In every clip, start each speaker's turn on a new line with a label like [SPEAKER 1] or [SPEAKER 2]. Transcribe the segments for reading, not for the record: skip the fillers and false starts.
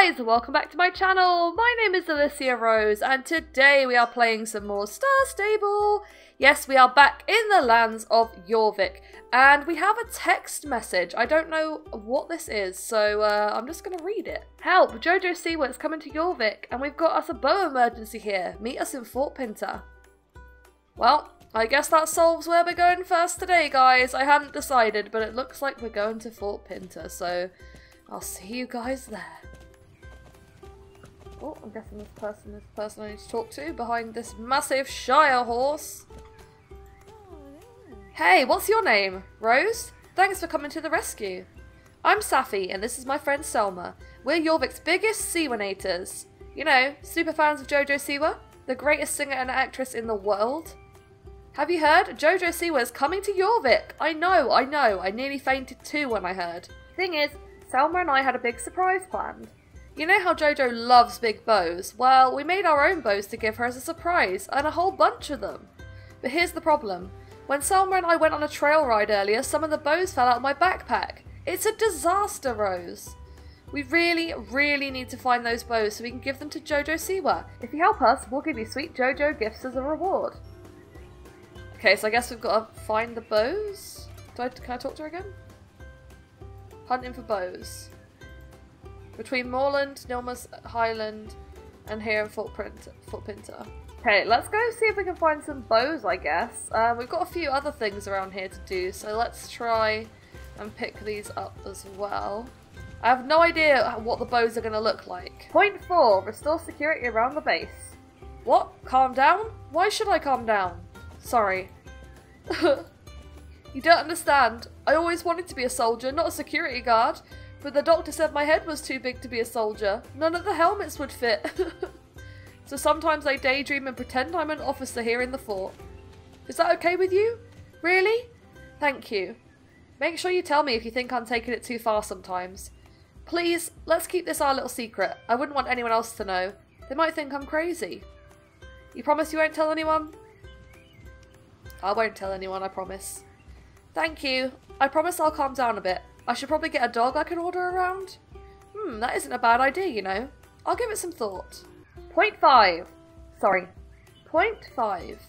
[SPEAKER 1] guys, welcome back to my channel. My name is Alyssiarose and today we are playing some more Star Stable. Yes, we are back in the lands of Jorvik and we have a text message. I don't know what this is, so I'm just going to read it. Help, Jojo Siwa's coming to Jorvik and we've got us a bow emergency here. Meet us in Fort Pinter. Well, I guess that solves where we're going first today, guys. I hadn't decided, but it looks like we're going to Fort Pinter, so I'll see you guys there. Oh, I'm guessing this person is the person I need to talk to behind this massive Shire horse. Hey, what's your name? Rose? Thanks for coming to the rescue. I'm Safi, and this is my friend Selma. We're Jorvik's biggest Siwanators. You know, super fans of Jojo Siwa, the greatest singer and actress in the world. Have you heard? Jojo Siwa is coming to Jorvik. I know. I nearly fainted too when I heard. Thing is, Selma and I had a big surprise planned. You know how Jojo loves big bows? Well, we made our own bows to give her as a surprise, and a whole bunch of them. But here's the problem. When Selma and I went on a trail ride earlier, some of the bows fell out of my backpack. It's a disaster, Rose. We really need to find those bows so we can give them to Jojo Siwa. If you help us, we'll give you sweet Jojo gifts as a reward. Okay, so I guess we've got to find the bows? Can I talk to her again? Hunting for bows. Between Moorland, Nilma's Highland, and here in Fort Pinter. Okay, let's go see if we can find some bows, I guess. We've got a few other things around here to do, so let's try and pick these up as well. I have no idea what the bows are going to look like. Point 4, restore security around the base. What? Calm down? Why should I calm down? Sorry. You don't understand. I always wanted to be a soldier, not a security guard. But the doctor said my head was too big to be a soldier. None of the helmets would fit. So sometimes I daydream and pretend I'm an officer here in the fort. Is that okay with you? Really? Thank you. Make sure you tell me if you think I'm taking it too far sometimes. Please, let's keep this our little secret. I wouldn't want anyone else to know. They might think I'm crazy. You promise you won't tell anyone? I won't tell anyone, I promise. Thank you. I promise I'll calm down a bit. I should probably get a dog I can order around. That isn't a bad idea, you know. I'll give it some thought. Point 5. Sorry. Point 5.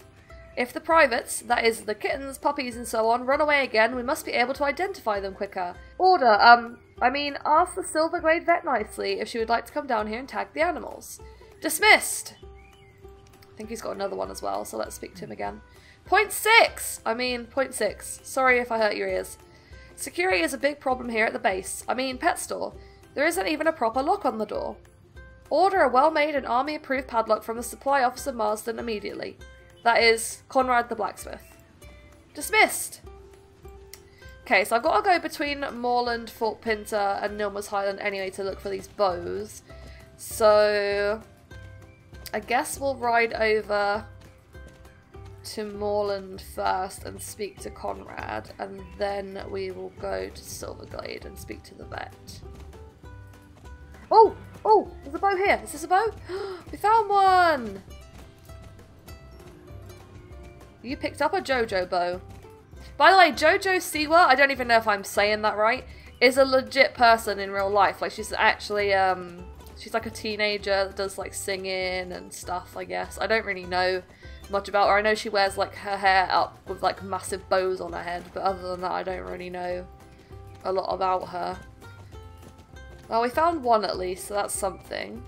[SPEAKER 1] If the privates, that is the kittens, puppies and so on, run away again, we must be able to identify them quicker. Ask the Silverglade vet nicely if she would like to come down here and tag the animals. Dismissed! I think he's got another one as well, so let's speak to him again. Point 6! Point 6. Sorry if I hurt your ears. Security is a big problem here at the base. Pet store. There isn't even a proper lock on the door. Order a well-made and army-approved padlock from the supply officer Marsden immediately. That is, Conrad the blacksmith. Dismissed! Okay, so I've got to go between Moorland, Fort Pinter and Nilma's Highland anyway to look for these bows. So I guess we'll ride over to Moorland first and speak to Conrad, and then we will go to Silverglade and speak to the vet. Oh! There's a bow here! Is this a bow? We found one! You picked up a Jojo bow. By the way, Jojo Siwa, I don't even know if I'm saying that right, is a legit person in real life. Like, she's actually, she's like a teenager that does like singing and stuff, I guess. I don't really know much about her. I know she wears like her hair up with like massive bows on her head, but other than that I don't really know a lot about her. Well, we found one at least, so that's something.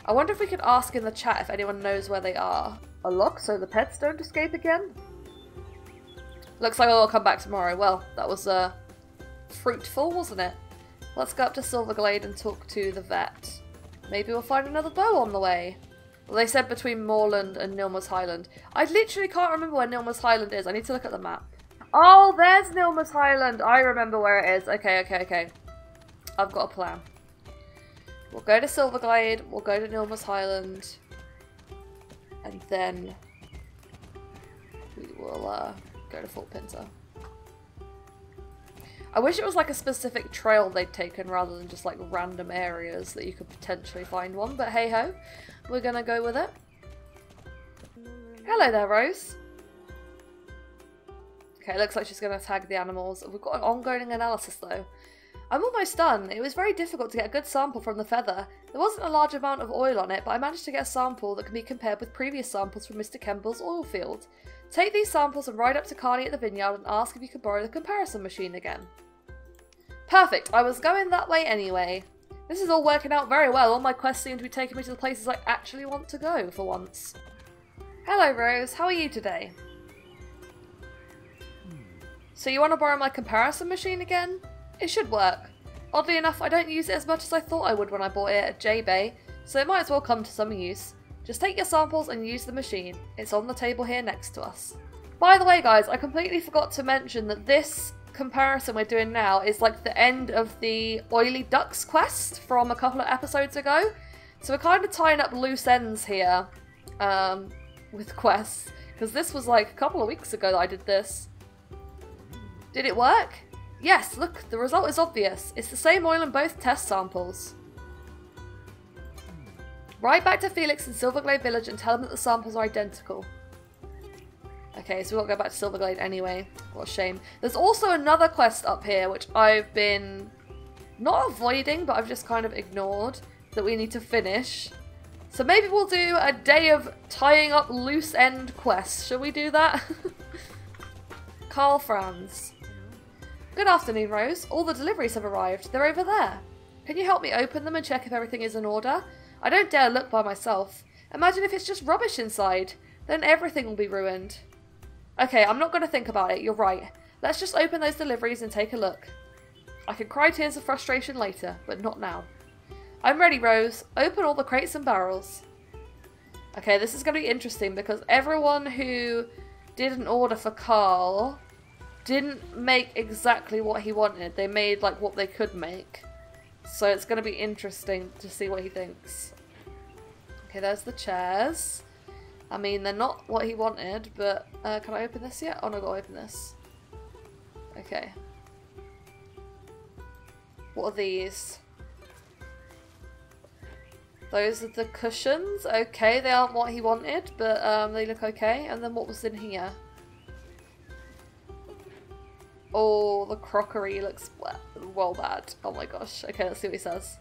[SPEAKER 1] I wonder if we could ask in the chat if anyone knows where they are. A lock so the pets don't escape again? Looks like I'll come back tomorrow. Well, that was fruitful, wasn't it? Let's go up to Silverglade and talk to the vet. Maybe we'll find another bow on the way. Well, they said between Moorland and Nilma's Highland. I literally can't remember where Nilma's Highland is. I need to look at the map. Oh, there's Nilma's Highland. I remember where it is. Okay. I've got a plan. We'll go to Silverglade. We'll go to Nilma's Highland. And then we will go to Fort Pinter. I wish it was like a specific trail they'd taken rather than just like random areas that you could potentially find one, but hey ho, we're gonna go with it. Hello there, Rose. Okay, looks like she's gonna tag the animals. We've got an ongoing analysis though. I'm almost done. It was very difficult to get a good sample from the feather. There wasn't a large amount of oil on it, but I managed to get a sample that can be compared with previous samples from Mr. Kemble's oil field. Take these samples and ride up to Carney at the vineyard and ask if you could borrow the comparison machine again. Perfect, I was going that way anyway. This is all working out very well. All my quests seem to be taking me to the places I actually want to go for once. Hello Rose, how are you today? So you want to borrow my comparison machine again? It should work. Oddly enough, I don't use it as much as I thought I would when I bought it at J-Bay, so it might as well come to some use. Just take your samples and use the machine. It's on the table here next to us. By the way guys, I completely forgot to mention that this comparison we're doing now is like the end of the Oily Ducks quest from a couple of episodes ago. So we're kind of tying up loose ends here with quests, because this was like a couple of weeks ago that I did this. Did it work? Yes, look, the result is obvious. It's the same oil in both test samples. Ride back to Felix in Silverglade Village and tell him that the samples are identical. Okay, so we've got to go back to Silverglade anyway. What a shame. There's also another quest up here, which I've been not avoiding, but I've just kind of ignored, that we need to finish. So maybe we'll do a day of tying up loose end quests. Shall we do that? Carl Franz. Good afternoon, Rose. All the deliveries have arrived. They're over there. Can you help me open them and check if everything is in order? I don't dare look by myself. Imagine if it's just rubbish inside. Then everything will be ruined. Okay, I'm not going to think about it. You're right. Let's just open those deliveries and take a look. I can cry tears of frustration later, but not now. I'm ready, Rose. Open all the crates and barrels. Okay, this is going to be interesting because everyone who did an order for Carl didn't make exactly what he wanted. They made like what they could make. So it's going to be interesting to see what he thinks. Okay, there's the chairs. I mean, they're not what he wanted, but can I open this yet? Oh no, I've got to open this. Okay. What are these? Those are the cushions. Okay, they aren't what he wanted, but they look okay. And then what was in here? Oh, the crockery looks well bad. Oh my gosh. Okay, let's see what he says.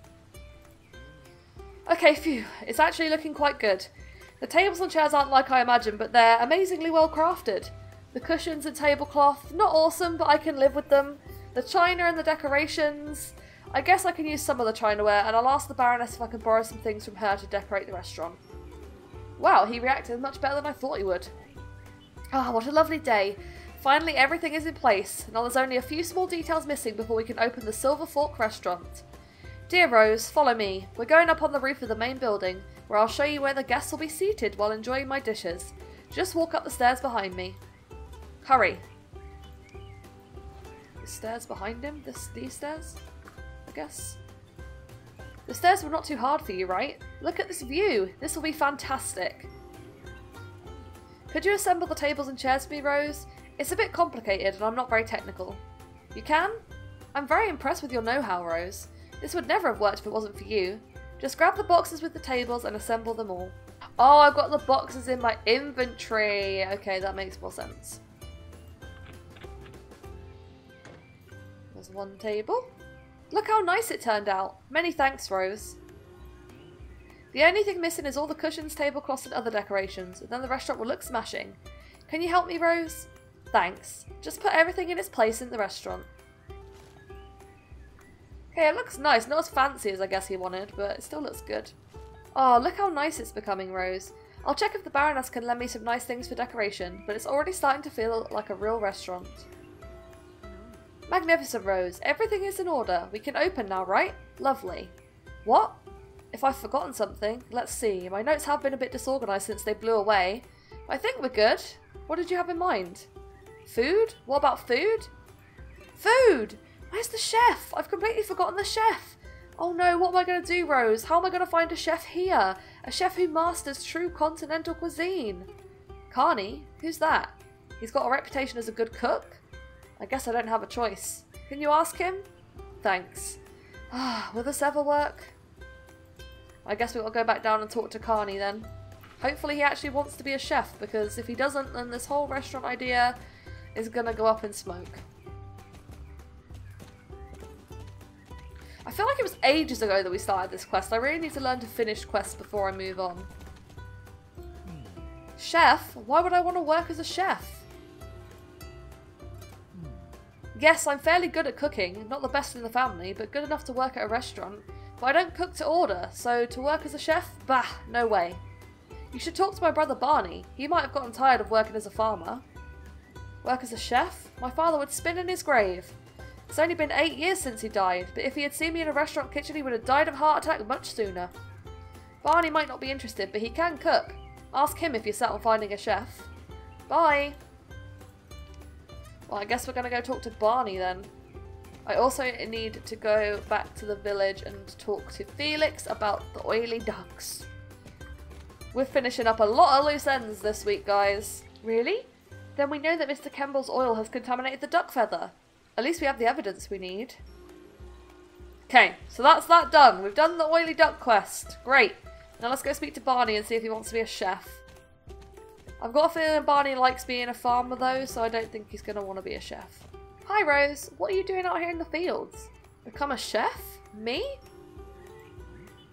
[SPEAKER 1] Okay, phew. It's actually looking quite good. The tables and chairs aren't like I imagined, but they're amazingly well crafted. The cushions and tablecloth, not awesome, but I can live with them. The china and the decorations, I guess I can use some of the chinaware, and I'll ask the Baroness if I can borrow some things from her to decorate the restaurant. Wow, he reacted much better than I thought he would. Ah, what a lovely day. Finally, everything is in place. Now there's only a few small details missing before we can open the Silver Fork restaurant. Dear Rose, follow me. We're going up on the roof of the main building, where I'll show you where the guests will be seated while enjoying my dishes. Just walk up the stairs behind me. Hurry. The stairs behind him? These stairs? I guess. The stairs were not too hard for you, right? Look at this view. This will be fantastic. Could you assemble the tables and chairs for me, Rose? It's a bit complicated and I'm not very technical. You can? I'm very impressed with your know-how, Rose. This would never have worked if it wasn't for you. Just grab the boxes with the tables and assemble them all. Oh, I've got the boxes in my inventory. Okay, that makes more sense. There's one table. Look how nice it turned out. Many thanks, Rose. The only thing missing is all the cushions, tablecloths and other decorations, and then the restaurant will look smashing. Can you help me, Rose? Thanks. Just put everything in its place in the restaurant. Okay, it looks nice. Not as fancy as I guess he wanted, but it still looks good. Oh, look how nice it's becoming, Rose. I'll check if the Baroness can lend me some nice things for decoration, but it's already starting to feel like a real restaurant. Magnificent, Rose. Everything is in order. We can open now, right? Lovely. What? If I've forgotten something, let's see. My notes have been a bit disorganised since they blew away. I think we're good. What did you have in mind? Food? What about food? Food! Where's the chef? I've completely forgotten the chef. Oh no, what am I going to do, Rose? How am I going to find a chef here? A chef who masters true continental cuisine. Carney? Who's that? He's got a reputation as a good cook? I guess I don't have a choice. Can you ask him? Thanks. Ah, will this ever work? I guess we've got to go back down and talk to Carney then. Hopefully he actually wants to be a chef, because if he doesn't, then this whole restaurant idea is going to go up in smoke. I feel like it was ages ago that we started this quest. I really need to learn to finish quests before I move on. Chef? Why would I want to work as a chef? Yes, I'm fairly good at cooking. Not the best in the family, but good enough to work at a restaurant. But I don't cook to order, so to work as a chef? Bah, no way. You should talk to my brother Barney. He might have gotten tired of working as a farmer. Work as a chef? My father would spin in his grave. It's only been 8 years since he died, but if he had seen me in a restaurant kitchen he would have died of a heart attack much sooner. Barney might not be interested, but he can cook. Ask him if you're set on finding a chef. Bye! Well, I guess we're going to go talk to Barney then. I also need to go back to the village and talk to Felix about the oily ducks. We're finishing up a lot of loose ends this week, guys. Really? Then we know that Mr. Kemble's oil has contaminated the duck feather. At least we have the evidence we need. Okay, so that's that done. We've done the oily duck quest. Great. Now let's go speak to Barney and see if he wants to be a chef. I've got a feeling Barney likes being a farmer though, so I don't think he's going to want to be a chef. Hi Rose, what are you doing out here in the fields? Become a chef? Me?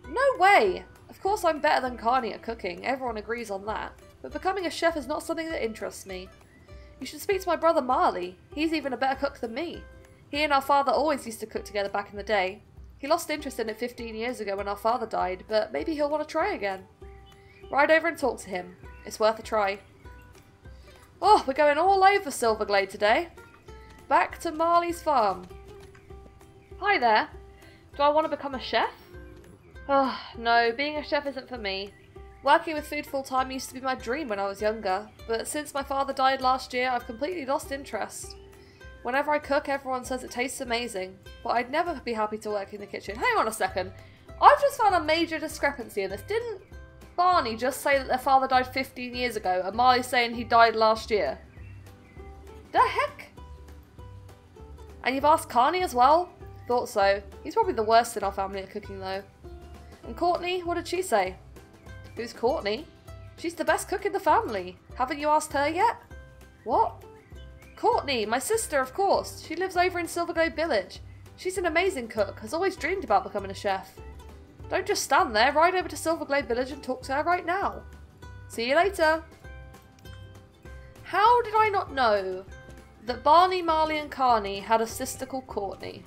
[SPEAKER 1] No way! Of course I'm better than Carney at cooking, everyone agrees on that. But becoming a chef is not something that interests me. You should speak to my brother Marley. He's even a better cook than me. He and our father always used to cook together back in the day. He lost interest in it 15 years ago when our father died, but maybe he'll want to try again. Ride over and talk to him. It's worth a try. Oh, we're going all over Silverglade today. Back to Marley's farm. Hi there. Do I want to become a chef? Oh, no, being a chef isn't for me. Working with food full time used to be my dream when I was younger, but since my father died last year, I've completely lost interest. Whenever I cook, everyone says it tastes amazing, but I'd never be happy to work in the kitchen. Hang on a second. I've just found a major discrepancy in this. Didn't Barney just say that their father died 15 years ago, and Marley's saying he died last year? The heck? And you've asked Carney as well? Thought so. He's probably the worst in our family at cooking though. And Courtney, what did she say? Who's Courtney? She's the best cook in the family. Haven't you asked her yet? What? Courtney, my sister, of course. She lives over in Silverglade Village. She's an amazing cook, has always dreamed about becoming a chef. Don't just stand there, ride over to Silverglade Village and talk to her right now. See you later. How did I not know that Barney, Marley and Carney had a sister called Courtney?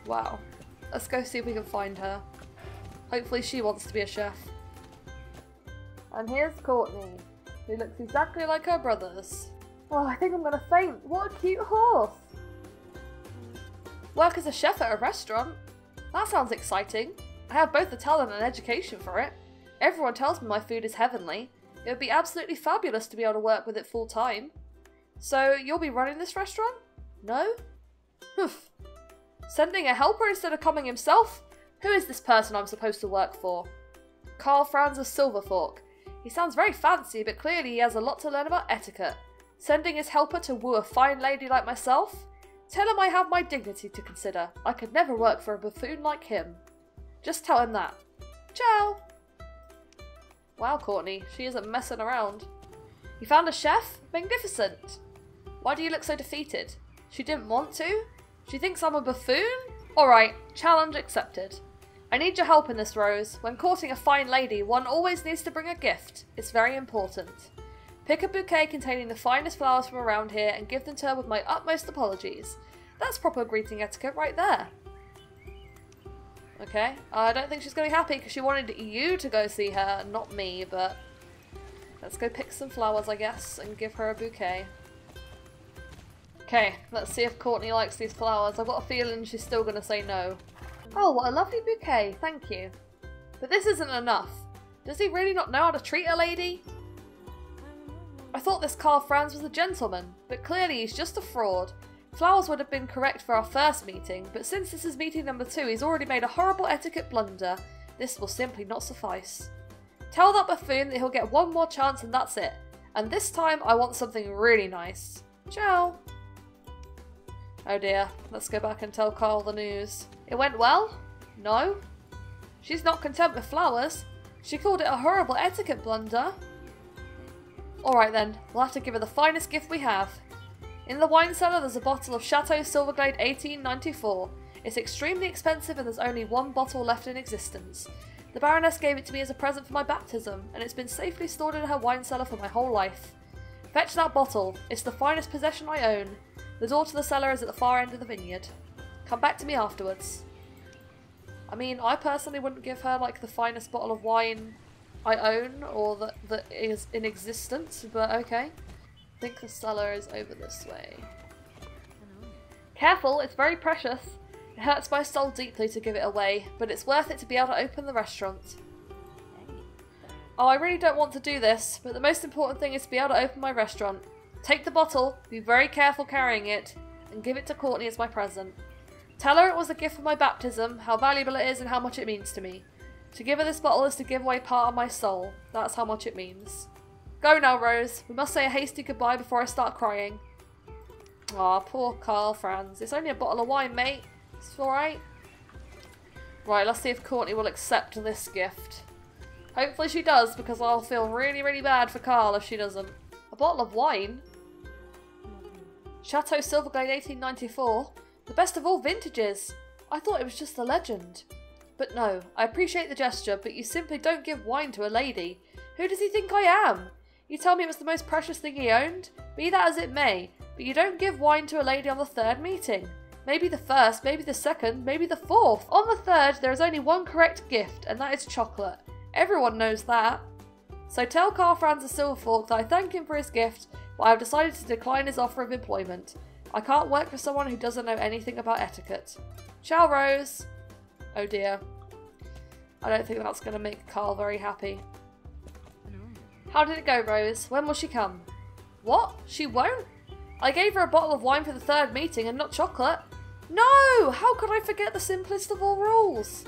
[SPEAKER 1] Wow. Let's go see if we can find her. Hopefully she wants to be a chef. And here's Courtney, who looks exactly like her brothers. Oh, I think I'm gonna faint. What a cute horse! Work as a chef at a restaurant? That sounds exciting. I have both the talent and education for it. Everyone tells me my food is heavenly. It would be absolutely fabulous to be able to work with it full time. So, you'll be running this restaurant? No? Poof. Sending a helper instead of coming himself? Who is this person I'm supposed to work for? Carl Franz of Silverfork. He sounds very fancy, but clearly he has a lot to learn about etiquette. Sending his helper to woo a fine lady like myself? Tell him I have my dignity to consider. I could never work for a buffoon like him. Just tell him that. Ciao! Wow, Courtney, she isn't messing around. You found a chef? Magnificent! Why do you look so defeated? She didn't want to? She thinks I'm a buffoon? Alright, challenge accepted. I need your help in this, Rose. When courting a fine lady, one always needs to bring a gift. It's very important. Pick a bouquet containing the finest flowers from around here and give them to her with my utmost apologies. That's proper greeting etiquette right there. Okay, I don't think she's going to be happy because she wanted you to go see her, not me, but let's go pick some flowers, I guess, and give her a bouquet. Okay, let's see if Courtney likes these flowers. I've got a feeling she's still going to say no. Oh, what a lovely bouquet, thank you. But this isn't enough. Does he really not know how to treat a lady? I thought this Carl Franz was a gentleman, but clearly he's just a fraud. Flowers would have been correct for our first meeting, but since this is meeting number 2, he's already made a horrible etiquette blunder. This will simply not suffice. Tell that buffoon that he'll get one more chance and that's it. And this time I want something really nice. Ciao! Oh dear, let's go back and tell Carl the news. It went well? No? She's not content with flowers. She called it a horrible etiquette blunder. Alright then, we'll have to give her the finest gift we have. In the wine cellar there's a bottle of Chateau Silverglade 1894. It's extremely expensive and there's only one bottle left in existence. The Baroness gave it to me as a present for my baptism, and it's been safely stored in her wine cellar for my whole life. Fetch that bottle. It's the finest possession I own. The door to the cellar is at the far end of the vineyard. Come back to me afterwards. I mean, I personally wouldn't give her, like, the finest bottle of wine I own, or that is in existence, but okay. I think the cellar is over this way. Careful, it's very precious. It hurts my soul deeply to give it away, but it's worth it to be able to open the restaurant. Oh, I really don't want to do this, but the most important thing is to be able to open my restaurant. Take the bottle, be very careful carrying it, and give it to Courtney as my present. Tell her it was a gift for my baptism, how valuable it is and how much it means to me. To give her this bottle is to give away part of my soul. That's how much it means. Go now, Rose. We must say a hasty goodbye before I start crying. Aw, poor Carl Franz. It's only a bottle of wine, mate. It's alright. Right, let's see if Courtney will accept this gift. Hopefully she does, because I'll feel really, really bad for Carl if she doesn't. A bottle of wine? Chateau Silverglade 1894. The best of all vintages. I thought it was just a legend. But no, I appreciate the gesture, but you simply don't give wine to a lady. Who does he think I am? You tell me it was the most precious thing he owned? Be that as it may, but you don't give wine to a lady on the third meeting. Maybe the first, maybe the second, maybe the fourth. On the third, there is only one correct gift, and that is chocolate. Everyone knows that. So tell Carl Franz of Silverfork that I thank him for his gift, but I have decided to decline his offer of employment. I can't work for someone who doesn't know anything about etiquette. Ciao, Rose. Oh dear. I don't think that's going to make Carl very happy. How did it go, Rose? When will she come? What? She won't? I gave her a bottle of wine for the third meeting and not chocolate. No! How could I forget the simplest of all rules?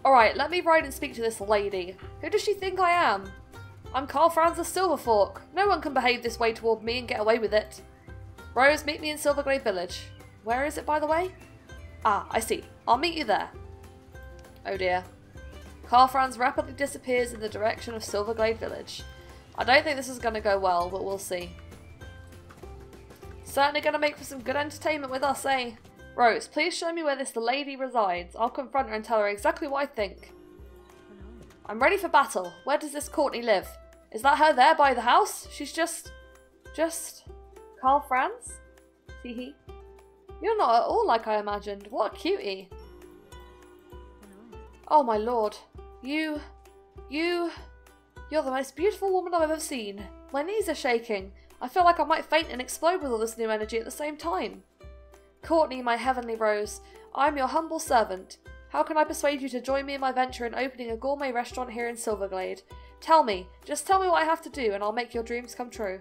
[SPEAKER 1] Alright, let me ride and speak to this lady. Who does she think I am? I'm Carl Franz of Silverfork. No one can behave this way toward me and get away with it. Rose, meet me in Silverglade Village. Where is it, by the way? Ah, I see. I'll meet you there. Oh dear. Carl Franz rapidly disappears in the direction of Silverglade Village. I don't think this is going to go well, but we'll see. Certainly going to make for some good entertainment with us, eh? Rose, please show me where this lady resides. I'll confront her and tell her exactly what I think. I'm ready for battle. Where does this Courtney live? Is that her there by the house? She's just... Carl Franz? Teehee. You're not at all like I imagined. What a cutie. Oh my lord. You're the most beautiful woman I've ever seen. My knees are shaking. I feel like I might faint and explode with all this new energy at the same time. Courtney, my heavenly Rose, I am your humble servant. How can I persuade you to join me in my venture in opening a gourmet restaurant here in Silverglade? Tell me, just tell me what I have to do and I'll make your dreams come true.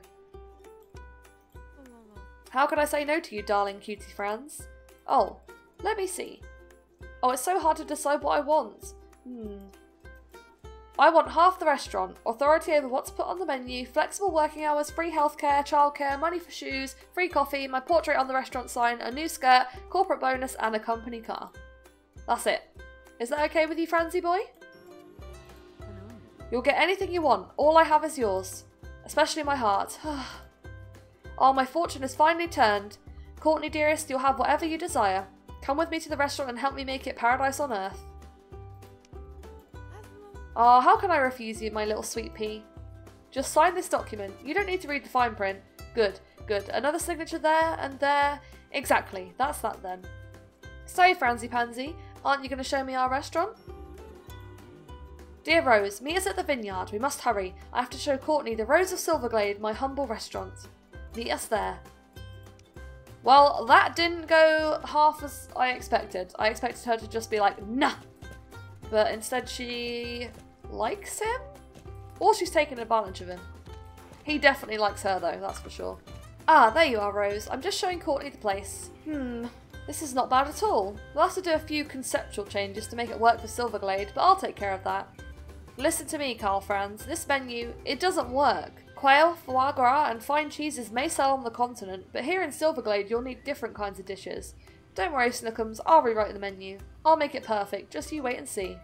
[SPEAKER 1] How could I say no to you, darling cutie Franz? Oh, let me see. Oh, it's so hard to decide what I want. I want half the restaurant, authority over what's put on the menu, flexible working hours, free healthcare, childcare, money for shoes, free coffee, my portrait on the restaurant sign, a new skirt, corporate bonus and a company car. That's it. Is that okay with you, Franzy boy? You'll get anything you want. All I have is yours. Especially my heart. Oh, my fortune has finally turned. Courtney dearest, you'll have whatever you desire. Come with me to the restaurant and help me make it paradise on earth. Oh, how can I refuse you, my little sweet pea? Just sign this document. You don't need to read the fine print. Good, good. Another signature there and there. Exactly, that's that then. So, Franzy Pansy, aren't you going to show me our restaurant? Dear Rose, meet us at the vineyard. We must hurry. I have to show Courtney the Rose of Silverglade, my humble restaurant. Meet us there. Well, that didn't go half as I expected. I expected her to just be like, nah. But instead she likes him? Or she's taken advantage of him. He definitely likes her though, that's for sure. Ah, there you are, Rose. I'm just showing Courtney the place. This is not bad at all. We'll have to do a few conceptual changes to make it work for Silverglade, but I'll take care of that. Listen to me, Carl Franz. This menu, it doesn't work. Quail, foie gras and fine cheeses may sell on the continent, but here in Silverglade you'll need different kinds of dishes. Don't worry, Snookums, I'll rewrite the menu. I'll make it perfect, just you wait and see.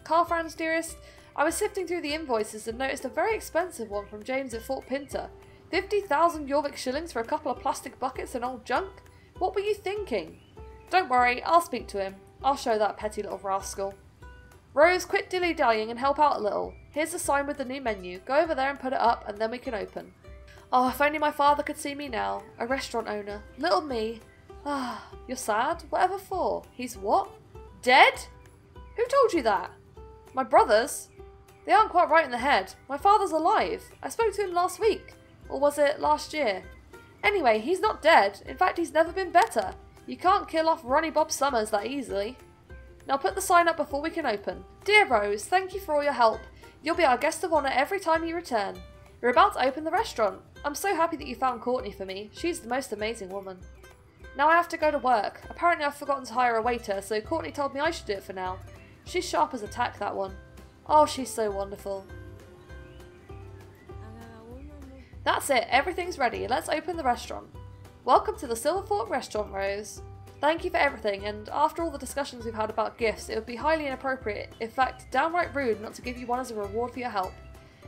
[SPEAKER 1] Carl Franz, dearest, I was sifting through the invoices and noticed a very expensive one from James at Fort Pinter. 50,000 Jorvik shillings for a couple of plastic buckets and old junk? What were you thinking? Don't worry, I'll speak to him. I'll show that petty little rascal. Rose, quit dilly-dallying and help out a little. Here's the sign with the new menu. Go over there and put it up, and then we can open. Oh, if only my father could see me now. A restaurant owner. Little me. Ah, you're sad? Whatever for? He's what? Dead? Who told you that? My brothers? They aren't quite right in the head. My father's alive. I spoke to him last week. Or was it last year? Anyway, he's not dead. In fact, he's never been better. You can't kill off Ronnie Bob Summers that easily. Now put the sign up before we can open. Dear Rose, thank you for all your help. You'll be our guest of honour every time you return. You're about to open the restaurant. I'm so happy that you found Courtney for me. She's the most amazing woman. Now I have to go to work. Apparently I've forgotten to hire a waiter, so Courtney told me I should do it for now. She's sharp as a tack, that one. Oh, she's so wonderful. That's it. Everything's ready. Let's open the restaurant. Welcome to the Silver Fork Restaurant, Rose. Thank you for everything, and after all the discussions we've had about gifts, it would be highly inappropriate, in fact, downright rude not to give you one as a reward for your help.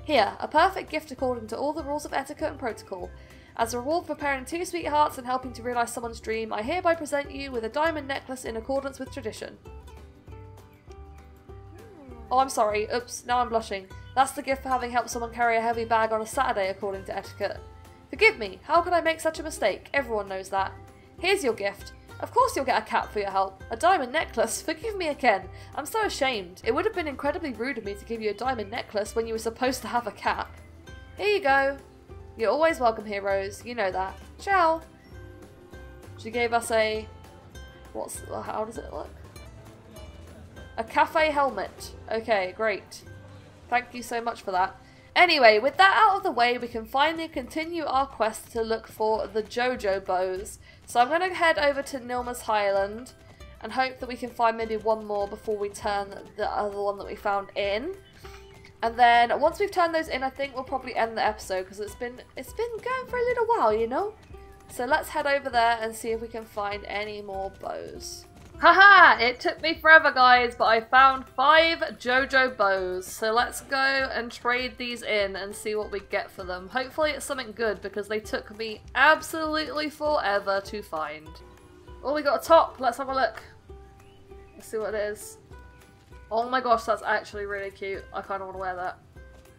[SPEAKER 1] Here, a perfect gift according to all the rules of etiquette and protocol. As a reward for preparing 2 sweethearts and helping to realise someone's dream, I hereby present you with a diamond necklace in accordance with tradition. Oh, I'm sorry. Oops, now I'm blushing. That's the gift for having helped someone carry a heavy bag on a Saturday according to etiquette. Forgive me, how could I make such a mistake? Everyone knows that. Here's your gift. Of course you'll get a cap for your help. A diamond necklace? Forgive me again. I'm so ashamed. It would have been incredibly rude of me to give you a diamond necklace when you were supposed to have a cap. Here you go. You're always welcome here, Rose. You know that. Ciao. She gave us a... how does it look? A cafe helmet. Okay, great. Thank you so much for that. Anyway, with that out of the way, we can finally continue our quest to look for the JoJo bows. So I'm going to head over to Nilma's Highland and hope that we can find maybe one more before we turn the other one that we found in. And then once we've turned those in, I think we'll probably end the episode because it's been going for a little while, you know? So let's head over there and see if we can find any more bows. Haha! It took me forever, guys, but I found 5 JoJo bows. So let's go and trade these in and see what we get for them. Hopefully it's something good because they took me absolutely forever to find. Oh, we got a top. Let's have a look. Let's see what it is. Oh my gosh, that's actually really cute. I kind of want to wear that.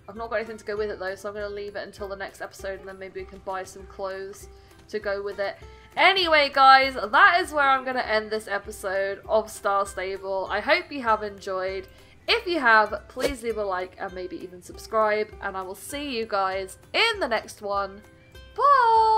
[SPEAKER 1] I've not got anything to go with it though, so I'm going to leave it until the next episode and then maybe we can buy some clothes to go with it. Anyway, guys, that is where I'm going to end this episode of Star Stable. I hope you have enjoyed. If you have, please leave a like and maybe even subscribe. And I will see you guys in the next one. Bye!